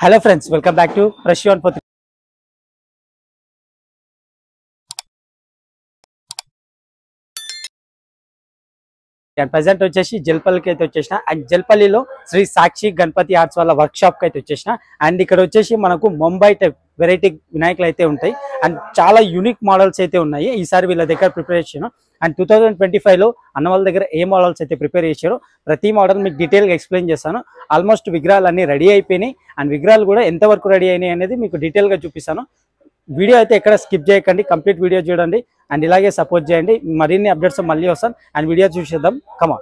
Hello friends, welcome back to Fresh on Potri. And present వచ్చేసి జల్పల్లికి అయితే వచ్చేసిన అండ్ జల్పల్లిలో శ్రీ సాక్షి గణపతి ఆర్ట్స్ వాళ్ళ వర్క్ షాప్ కి అయితే వచ్చేసిన అండ్ ఇక్కడ వచ్చేసి మనకు ముంబై టైప్ వెరైటీ వినాయకులు అయితే ఉంటాయి అండ్ చాలా యూనిక్ మోడల్స్ అయితే ఉన్నాయి. ఈసారి వీళ్ళ దగ్గర ప్రిపేర్ చేశాను అండ్ 2025లో అన్న వాళ్ళ దగ్గర ఏ మోడల్స్ అయితే ప్రిపేర్ చేశారో ప్రతి మోడల్ మీకు డీటెయిల్గా ఎక్స్ప్లెయిన్ చేస్తాను. ఆల్మోస్ట్ విగ్రహాలు అన్ని రెడీ అయిపోయినాయి అండ్ విగ్రహాలు కూడా ఎంతవరకు రెడీ అయినాయి అనేది మీకు డీటెయిల్గా చూపిస్తాను. వీడియో అయితే ఎక్కడ స్కిప్ చేయకండి, కంప్లీట్ వీడియో చూడండి అండ్ ఇలాగే సపోర్ట్ చేయండి. మరిన్ని అప్డేట్స్ మళ్ళీ వస్తాను అండ్ వీడియో చూసేద్దాం కమా.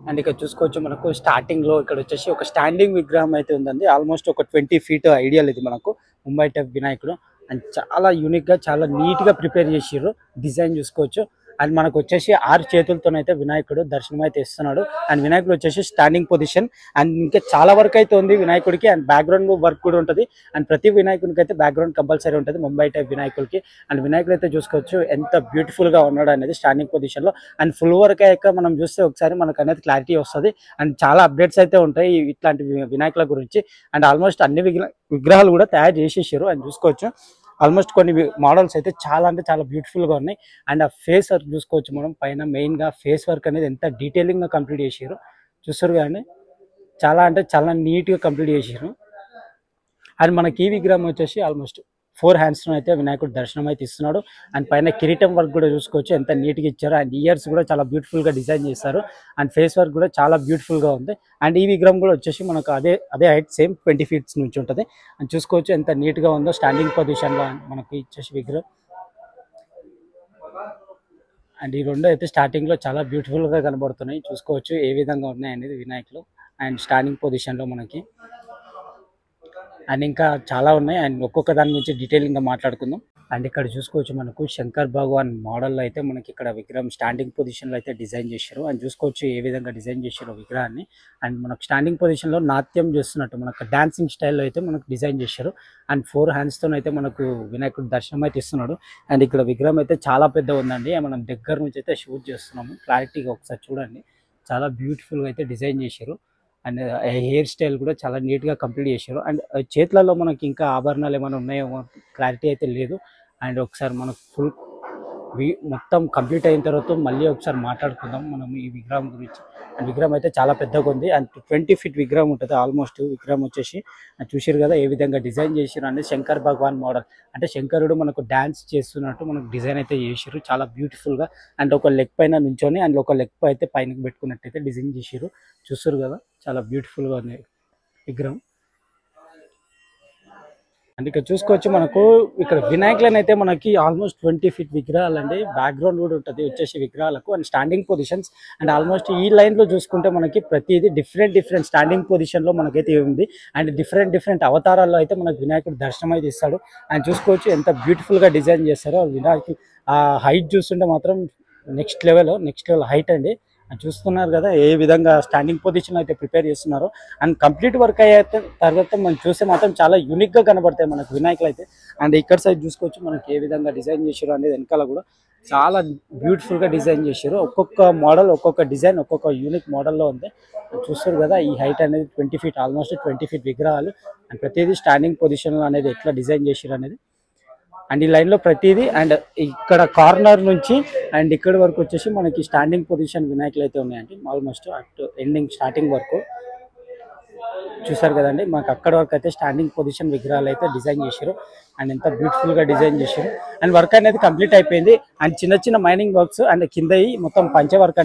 అండ్ ఇక్కడ చూసుకోవచ్చు మనకు స్టార్టింగ్ లో ఇక్కడ వచ్చేసి ఒక స్టాండింగ్ విగ్రహం అయితే ఉందండి. ఆల్మోస్ట్ ఒక 20 feet ఐడియల్ ఇది మనకు ముంబై టైప్ వినాయకుడు అండ్ చాలా యూనిక్ గా చాలా నీట్ గా ప్రిపేర్ చేసిర్రు. డిజైన్ చూసుకోవచ్చు అండ్ మనకు వచ్చేసి 6 చేతులతోనైతే వినాయకుడు దర్శనం అయితే ఇస్తున్నాడు అండ్ వినాయకుడు వచ్చేసి స్టాండింగ్ పొజిషన్ అండ్ ఇంకా చాలా వర్క్ అయితే ఉంది వినాయకుడికి అండ్ బ్యాక్గ్రౌండ్ వర్క్ కూడా ఉంటుంది అండ్ ప్రతి వినాయకుడికి అయితే బ్యాక్గ్రౌండ్ కంపల్సరీ ఉంటుంది ముంబై టైప్ వినాయకుడికి. అండ్ వినాయకుడు అయితే చూసుకోవచ్చు ఎంత బ్యూటిఫుల్ గా ఉన్నాడు అనేది స్టాండింగ్ పొజిషన్ లో అండ్ ఫుల్ వర్క్ అయ్యాక మనం చూస్తే ఒకసారి మనకు అనేది క్లారిటీ వస్తుంది అండ్ చాలా అప్డేట్స్ అయితే ఉంటాయి ఇట్లాంటి వినాయకుల గురించి. అండ్ ఆల్మోస్ట్ అన్ని విగ్రహాలు కూడా తయారు చేసేసారు అండ్ చూసుకోవచ్చు. ఆల్మోస్ట్ కొన్ని మోడల్స్ అయితే చాలా అంటే చాలా బ్యూటిఫుల్ గా ఉన్నాయి అండ్ ఆ ఫేస్ వర్క్ చూసుకోవచ్చు మనం పైన మెయిన్ గా ఫేస్ వర్క్ అనేది ఎంత డీటెయిలింగ్ గా కంప్లీట్ చేసారు చూస్తారు కానీ చాలా అంటే చాలా నీట్ గా కంప్లీట్ చేసారు. అండ్ మనకి ఈ విగ్రహం వచ్చేసి ఆల్మోస్ట్ 4 hands అయితే వినాయకుడు దర్శనం అయితే ఇస్తున్నాడు అండ్ పైన కిరీటం వర్క్ కూడా చూసుకోవచ్చు ఎంత నీట్ గా ఇచ్చారు అండ్ ఇయర్స్ కూడా చాలా బ్యూటిఫుల్ గా డిజైన్ చేశారు అండ్ ఫేస్ వర్క్ కూడా చాలా బ్యూటిఫుల్ గా ఉంది. అండ్ ఈ విగ్రహం కూడా వచ్చేసి మనకు అదే హైట్ సేమ్ 20 feet నుంచి ఉంటుంది అండ్ చూసుకోవచ్చు ఎంత నీట్ గా ఉందో స్టాండింగ్ పొజిషన్ లో మనకి ఇచ్చేసి విగ్రహం. అండ్ ఈ రెండు అయితే స్టార్టింగ్ లో చాలా బ్యూటిఫుల్ గా కనబడుతున్నాయి చూసుకోవచ్చు ఏ విధంగా ఉన్నాయి అనేది వినాయకులు అండ్ స్టాండింగ్ పొజిషన్ లో మనకి అండ్ ఇంకా చాలా ఉన్నాయి అండ్ ఒక్కొక్క దాని గురించి డీటెయిలింగ్ గా మాట్లాడుకుందాం. అండ్ ఇక్కడ చూసుకోవచ్చు మనకు శంకర్ భగవాన్ మోడల్ అయితే మనకి ఇక్కడ విగ్రహం స్టాండింగ్ పొజిషన్ లో అయితే డిజైన్ చేశారు అండ్ చూసుకోవచ్చు ఏ విధంగా డిజైన్ చేశారు విగ్రహాన్ని అండ్ మనకు స్టాండింగ్ పొజిషన్ లో నాట్యం చేస్తున్నట్టు మనకు డాన్సింగ్ స్టైల్లో అయితే మనకు డిజైన్ చేశారు అండ్ 4 hands తో అయితే మనకు వినాయకుడు దర్శనం అయితే ఇస్తున్నాడు. అండ్ ఇక్కడ విగ్రహం అయితే చాలా పెద్ద ఉందండి, మనం దగ్గర నుంచి అయితే షూట్ చేస్తున్నాము, క్లారిటీగా ఒకసారి చూడండి. చాలా బ్యూటిఫుల్ గా అయితే డిజైన్ చేశారు అండ్ హెయిర్ స్టైల్ కూడా చాలా నీట్ గా కంప్లీట్ చేశారు. అండ్ చేతులలో మనకి ఇంకా ఆభరణాలు ఏమైనా ఉన్నాయో క్లారిటీ అయితే లేదు. అండ్ ఒకసారి మనకు ఫుల్ మొత్తం కంప్లీట్ అయిన తర్వాత మళ్ళీ ఒకసారి మాట్లాడుకుందాం మనం ఈ విగ్రహం గురించి. అండ్ విగ్రహం అయితే చాలా పెద్దగా ఉంది అండ్ 20 feet విగ్రహం ఉంటుంది ఆల్మోస్ట్. విగ్రహం వచ్చేసి చూసారు కదా ఏ విధంగా డిజైన్ చేసారు అంటే శంకర్ భగవాన్ మోడల్ అంటే శంకరుడు మనకు డాన్స్ చేస్తున్నట్టు మనకు డిజైన్ అయితే చేసారు చాలా బ్యూటిఫుల్ గా. అండ్ ఒక లెగ్ పైన నుంచొని అండ్ ఒక లెగ్ అయితే పైన పెట్టుకున్నట్టు అయితే డిజైన్ చేసారు చూస్తారు కదా చాలా బ్యూటిఫుల్ గా ఉంది విగ్రహం. అండ్ ఇక్కడ చూసుకోవచ్చు మనకు ఇక్కడ వినాయకులను అయితే మనకి ఆల్మోస్ట్ 20 feet విగ్రహాలు అండి, బ్యాక్గ్రౌండ్ కూడా ఉంటుంది వచ్చేసి విగ్రహాలకు and standing positions. And almost ఈ లైన్ లో చూసుకుంటే మనకి ప్రతిదీ డిఫరెంట్ స్టాండింగ్ పొజిషన్ లో మనకైతే ఉంది అండ్ డిఫరెంట్ అవతారాల్లో అయితే మనకు వినాయకుడు దర్శనం అయితే ఇస్తాడు. అండ్ చూసుకోవచ్చు ఎంత బ్యూటిఫుల్ గా డిజైన్ చేస్తారో వినాయకుడు. ఆ హైట్ చూస్తుంటే మాత్రం నెక్స్ట్ లెవెల్ హైట్ అండి. చూస్తున్నారు కదా ఏ విధంగా స్టాండింగ్ పొజిషన్ అయితే ప్రిపేర్ చేస్తున్నారు అండ్ కంప్లీట్ వర్క్ అయ్యే తర్వాత మనం చూస్తే మాత్రం చాలా యూనిక్ గా కనబడతాయి మనకు వినాయకులు అయితే. అండ్ ఇక్కడ సైడ్ చూసుకోవచ్చు మనకి ఏ విధంగా డిజైన్ చేశారు అనేది వెనకాల కూడా చాలా బ్యూటిఫుల్ గా డిజైన్ చేశారు. ఒక్కొక్క మోడల్ ఒక్కొక్క డిజైన్ ఒక్కొక్క యూనిక్ మోడల్లో ఉంది చూస్తారు కదా. ఈ హైట్ అనేది 20 feet ఆల్మోస్ట్ 20 feet విగ్రహాలు అండ్ ప్రతిదీ స్టాండింగ్ పొజిషన్ లో అనేది ఎట్లా డిజైన్ చేశారు అనేది అండ్ ఈ లైన్ లో ప్రతిదీ. అండ్ ఇక్కడ కార్నర్ నుంచి అండ్ ఇక్కడ వరకు వచ్చేసి మనకి స్టాండింగ్ పొజిషన్ వినాయకులు అయితే ఉన్నాయండి ఆల్మోస్ట్ అట్ ఎండింగ్ స్టార్టింగ్ వరకు చూసారు కదండి. మనకు అక్కడ వరకు అయితే స్టాండింగ్ పొజిషన్ విగ్రహాలు అయితే డిజైన్ చేశారు అండ్ ఎంత బ్యూటిఫుల్ గా డిజైన్ చేశారు. అండ్ వర్క్ అనేది కంప్లీట్ అయిపోయింది అండ్ చిన్న మైనింగ్ వర్క్స్ అండ్ కింద మొత్తం పంచవర్క్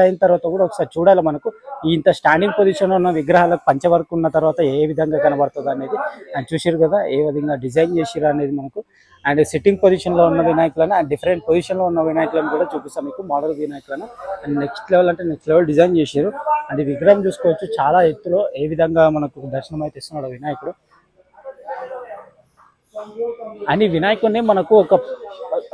అయిన తర్వాత కూడా ఒకసారి చూడాలి మనకు ఇంత స్టాండింగ్ పొజిషన్ ఉన్న విగ్రహాలకు పంచవర్క్ ఉన్న తర్వాత ఏ విధంగా కనబడుతుంది అనేది అండ్ చూసారు కదా ఏ విధంగా డిజైన్ చేసారు అనేది మనకు. అండ్ సిట్టింగ్ పొజిషన్ లో ఉన్న వినాయకులను అండ్ డిఫరెంట్ పొజిషన్ లో ఉన్న వినాయకులను కూడా చూపిస్తాం మీకు మోడల్ వినాయకులను. అండ్ నెక్స్ట్ లెవెల్ డిజైన్ చేశారు అండ్ విగ్రహం చూసుకోవచ్చు చాలా ఎత్తులో ఏ విధంగా మనకు దర్శనం అయితే ఇస్తున్నాడు వినాయకుడు. అని వినాయకుడిని మనకు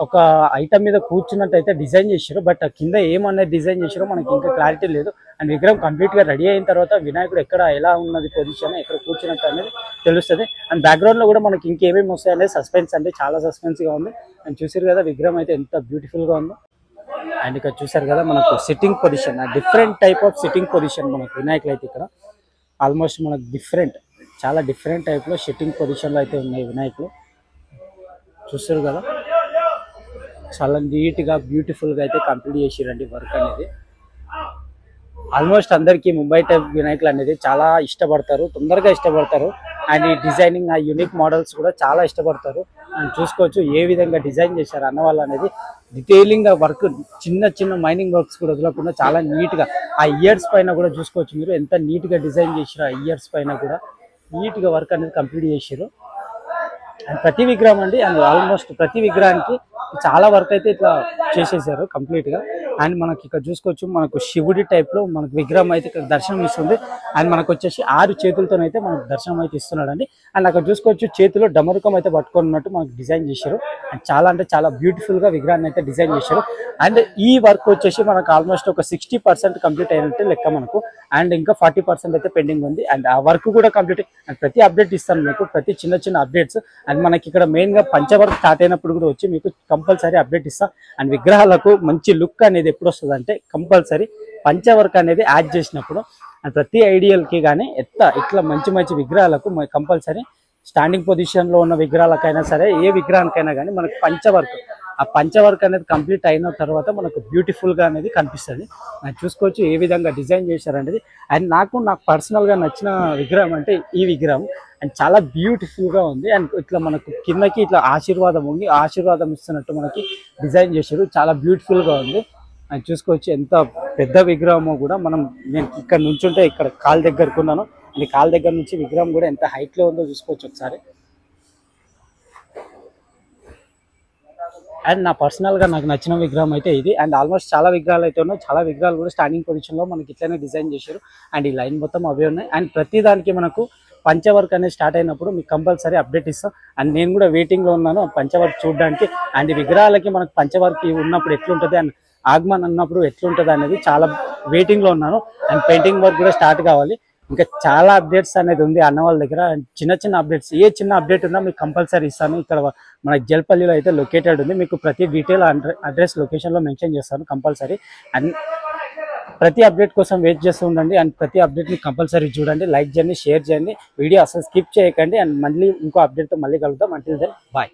ఒక ఐటమ్ మీద కూర్చున్నట్టు అయితే డిజైన్ చేశారు బట్ కింద ఏమనేది డిజైన్ చేశారో మనకి ఇంకా క్లారిటీ లేదు. అండ్ విగ్రహం కంప్లీట్ గా రెడీ అయిన తర్వాత వినాయకుడు ఎక్కడ ఎలా ఉన్నది పొజిషన్ ఎక్కడ కూర్చున్నట్టు అనేది తెలుస్తుంది. అండ్ బ్యాక్గ్రౌండ్ లో కూడా మనకి ఇంకేమేమి వస్తాయి అనేది సస్పెన్స్ అంటే చాలా సస్పెన్స్ గా ఉంది. అండ్ చూసారు కదా విగ్రహం అయితే ఎంత బ్యూటిఫుల్ గా ఉందో. అండ్ ఇక్కడ చూసారు కదా మనకు sitting position different type of sitting position మనకు వినాయకులు అయితే ఇక్కడ ఆల్మోస్ట్ మనకు డిఫరెంట్ చాలా డిఫరెంట్ టైప్లో షిట్టింగ్ పొజిషన్లో అయితే ఉన్నాయి వినాయకులు, చూస్తారు కదా. చాలా నీట్గా బ్యూటిఫుల్గా అయితే కంప్లీట్ చేసిరండి వర్క్ అనేది. ఆల్మోస్ట్ అందరికీ ముంబై టైప్ వినాయకులు అనేది చాలా ఇష్టపడతారు, తొందరగా ఇష్టపడతారు. అండ్ ఈ డిజైనింగ్ ఆ యూనిక్ మోడల్స్ కూడా చాలా ఇష్టపడతారు. అండ్ చూసుకోవచ్చు ఏ విధంగా డిజైన్ చేశారు అన్న వాళ్ళు అనేది. డీటెయిలింగ్ వర్క్, చిన్న చిన్న మైనింగ్ వర్క్స్ కూడా వదలకుండా చాలా నీట్గా ఆ ఇయర్స్ పైన కూడా చూసుకోవచ్చు మీరు ఎంత నీట్గా డిజైన్ చేశారు. ఆ ఇయర్స్ పైన కూడా నీట్గా వర్క్ అనేది కంప్లీట్ చేశారు. అండ్ ప్రతి విగ్రహం అండి, అండ్ ఆల్మోస్ట్ ప్రతి విగ్రహానికి చాలా వర్క్ అయితే ఇట్లా చేసేసారు కంప్లీట్గా. అండ్ మనకి ఇక్కడ చూసుకోవచ్చు మనకు శివుడి టైప్లో మనకు విగ్రహం అయితే ఇక్కడ దర్శనం ఇస్తుంది. అండ్ మనకు వచ్చేసి 6 చేతులతోనైతే మనకు దర్శనం అయితే ఇస్తున్నాడు అండి. అండ్ అక్కడ చూసుకోవచ్చు చేతిలో డమరుకం అయితే పట్టుకొని ఉన్నట్టు మనకు డిజైన్ చేశారు. అండ్ చాలా అంటే చాలా బ్యూటిఫుల్గా విగ్రహాన్ని అయితే డిజైన్ చేశారు. అండ్ ఈ వర్క్ వచ్చేసి మనకు ఆల్మోస్ట్ ఒక 60% కంప్లీట్ అయినట్టు లెక్క మనకు. అండ్ ఇంకా 40% అయితే పెండింగ్ ఉంది. అండ్ ఆ వర్క్ కూడా కంప్లీట్. అండ్ ప్రతి అప్డేట్ ఇస్తాను మీకు, ప్రతి చిన్న చిన్న అప్డేట్స్. అండ్ మనకి ఇక్కడ మెయిన్గా పంచవర్క్ స్టార్ట్ అయినప్పుడు కూడా వచ్చి మీకు కంపల్సరీ అప్డేట్ ఇస్తాం. అండ్ విగ్రహాలకు మంచి లుక్ అనేది ఎప్పుడు వస్తుంది అంటే కంపల్సరీ పంచవర్క్ అనేది యాడ్ చేసినప్పుడు. అండ్ ప్రతి ఐడియల్కి కానీ ఇట్లా మంచి మంచి విగ్రహాలకు కంపల్సరీ స్టాండింగ్ పొజిషన్లో ఉన్న విగ్రహాలకైనా సరే ఏ విగ్రహానికైనా కానీ మనకు పంచవర్క్, ఆ పంచవర్క్ అనేది కంప్లీట్ అయిన తర్వాత మనకు బ్యూటిఫుల్గా అనేది కనిపిస్తుంది. చూసుకోవచ్చు ఏ విధంగా డిజైన్ చేశారనేది. అండ్ నాకు పర్సనల్గా నచ్చిన విగ్రహం అంటే ఈ విగ్రహం. అండ్ చాలా బ్యూటిఫుల్గా ఉంది. అండ్ ఇట్లా మనకు కిందకి ఇట్లా ఆశీర్వాదం ఉంది, ఆశీర్వాదం ఇస్తున్నట్టు మనకి డిజైన్ చేశారు. చాలా బ్యూటిఫుల్గా ఉంది. అండ్ చూసుకోవచ్చు ఎంత పెద్ద విగ్రహమో కూడా. నేను ఇక్కడ నుంచుంటే ఇక్కడ కాలు దగ్గరకు ఉన్నాను. అండ్ కాలు దగ్గర నుంచి విగ్రహం కూడా ఎంత హైట్లో ఉందో చూసుకోవచ్చు ఒకసారి. అండ్ పర్సనల్గా నాకు నచ్చిన విగ్రహం అయితే ఇది. అండ్ ఆల్మోస్ట్ చాలా విగ్రహాలు అయితే ఉన్నాయి, చాలా విగ్రహాలు కూడా స్టాండింగ్ పొజిషన్లో మనకి ఇట్లనే డిజైన్ చేశారు. అండ్ ఈ లైన్ మొత్తం అవే ఉన్నాయి. అండ్ ప్రతి దానికి మనకు పంచవర్క్ అనేది స్టార్ట్ అయినప్పుడు మీకు కంపల్సరీ అప్డేట్ ఇస్తాం. అండ్ నేను కూడా వెయిటింగ్లో ఉన్నాను పంచవర్క్ చూడడానికి. అండ్ ఈ విగ్రహాలకి మనకు పంచవర్క్ ఉన్నప్పుడు ఎట్లుంటుంది, అండ్ ఆగమన్ అన్నప్పుడు ఎట్లుంటుంది అనేది చాలా వెయిటింగ్లో ఉన్నాను. అండ్ పెయింటింగ్ వర్క్ కూడా స్టార్ట్ కావాలి. ఇంకా చాలా అప్డేట్స్ అనేది ఉంది అన్న వాళ్ళ దగ్గర. చిన్న చిన్న అప్డేట్స్, ఏ చిన్న అప్డేట్ ఉన్నా మీకు కంపల్సరీ ఇస్తాను. ఇక్కడ మన జల్పల్లిలో అయితే లొకేటెడ్ ఉంది. మీకు ప్రతి డీటెయిల్ అడ్రస్ లొకేషన్లో మెన్షన్ చేస్తాను కంపల్సరీ. అండ్ ప్రతి అప్డేట్ కోసం వెయిట్ చేస్తూ ఉండండి. అండ్ ప్రతి అప్డేట్ని కంపల్సరీ చూడండి, లైక్ చేయండి, షేర్ చేయండి, వీడియో అసలు స్కిప్ చేయకండి. అండ్ మళ్ళీ ఇంకో అప్డేట్తో మళ్ళీ కలుద్దాం. Until then bye.